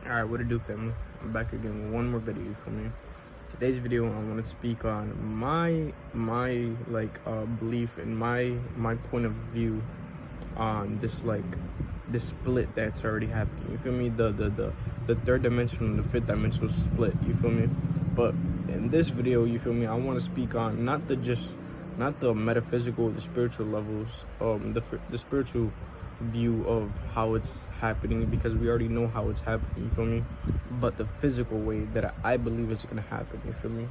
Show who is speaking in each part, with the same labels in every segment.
Speaker 1: Alright, what it do, family? I'm back again with one more video for me. Today's video, I want to speak on my belief and my point of view on this split that's already happening. You feel me? The third dimension and the fifth dimensional split. You feel me? But in this video, you feel me? I want to speak on not the metaphysical, the spiritual levels, the spiritual view of how it's happening, because we already know how it's happening, you feel me, but the physical way that I believe it's gonna happen, you feel me.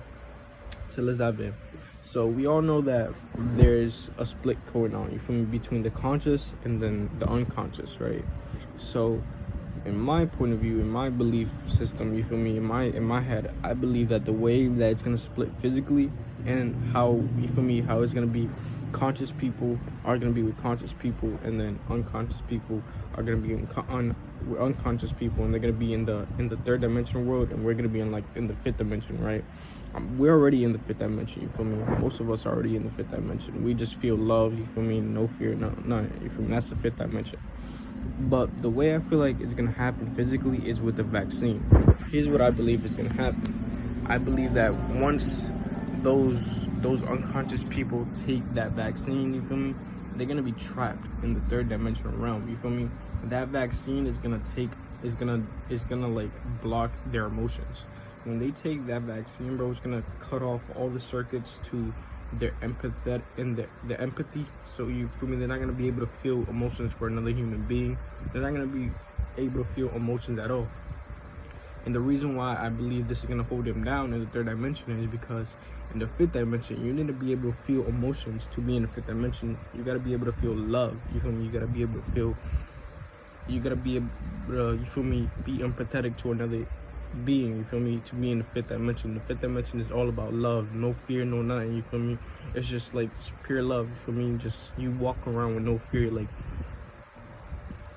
Speaker 1: So let's dive in. So we all know that there's a split going on, you feel me, between the conscious and then the unconscious, right? So in my point of view, in my belief system, you feel me, in my head, I believe that the way that it's gonna split physically, and how, you feel me, how it's gonna be, conscious people are going to be with conscious people, and then unconscious people are going to be with unconscious people, and they're going to be in the third dimensional world, and we're going to be in the fifth dimension, right? We're already in the fifth dimension, you feel me. Most of us are already in the fifth dimension. We just feel love, you feel me, no fear, none, you feel me. That's the fifth dimension. But the way I feel like it's going to happen physically is with the vaccine. Here's what I believe is going to happen. I believe that once those unconscious people take that vaccine, you feel me, they're gonna be trapped in the third dimensional realm, you feel me. That vaccine is gonna like block their emotions. When they take that vaccine, bro, it's gonna cut off all the circuits to their their empathy. So you feel me, they're not gonna be able to feel emotions for another human being. They're not gonna be able to feel emotions at all. And the reason why I believe this is going to hold them down in the third dimension is because in the fifth dimension, you need to be able to feel emotions to be in the fifth dimension. You got to be able to feel love. You feel me? You got to be able to feel, you got to be able to, you feel me, be empathetic to another being, you feel me, to be in the fifth dimension. The fifth dimension is all about love, no fear, no nothing, you feel me. It's just like pure love, you feel me. Just you walk around with no fear. Like,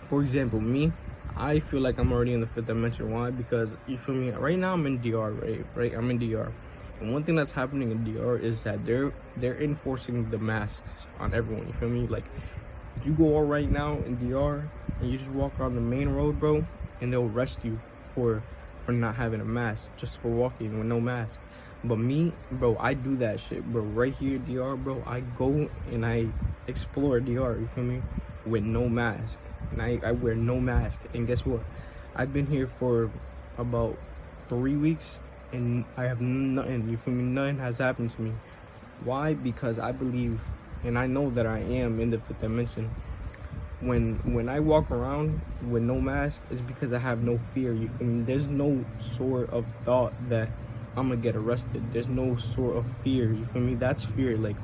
Speaker 1: for example, me, I feel like I'm already in the fifth dimension. Why? Because, you feel me, right now I'm in DR, right? I'm in DR. And one thing that's happening in DR is that they're enforcing the masks on everyone, you feel me? Like, you go out right now in DR and you just walk around the main road, bro, and they'll arrest you for not having a mask, just for walking with no mask. But me, bro, I do that shit, bro. Right here, DR, bro, I go and I explore DR, you feel me, with no mask. And I wear no mask. And guess what? I've been here for about 3 weeks and I have nothing, you feel me? Nothing has happened to me. Why? Because I believe, and I know that I am in the fifth dimension. When I walk around with no mask, it's because I have no fear, you feel me? There's no sort of thought that I'm gonna get arrested. There's no sort of fear, you feel me? That's fear. Like,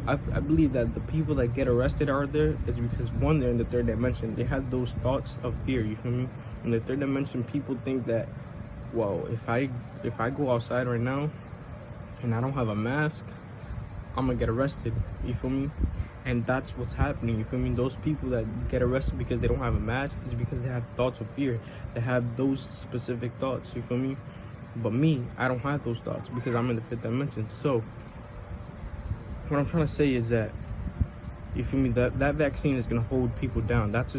Speaker 1: I believe that the people that get arrested are there is because, one, they're in the third dimension. They have those thoughts of fear, you feel me? In the third dimension, people think that, well, if I go outside right now and I don't have a mask, I'm gonna get arrested, you feel me? And that's what's happening, you feel me? Those people that get arrested because they don't have a mask is because they have thoughts of fear. They have those specific thoughts, you feel me? But me, I don't have those thoughts because I'm in the fifth dimension. So what I'm trying to say is that, you feel me, that vaccine is gonna hold people down. That's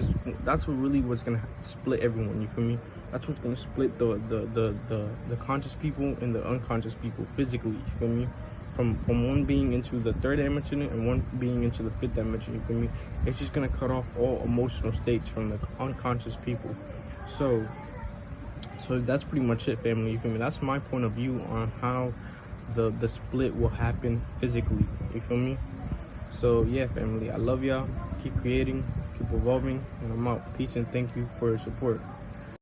Speaker 1: really what's gonna split everyone, you feel me? That's what's gonna split the conscious people and the unconscious people physically, you feel me? From one being into the third dimension and one being into the fifth dimension, you feel me? It's just gonna cut off all emotional states from the unconscious people. So that's pretty much it, family, you feel me? That's my point of view on how the split will happen physically, you feel me? So yeah, family, I love y'all. Keep creating, keep evolving, and I'm out. Peace and thank you for your support.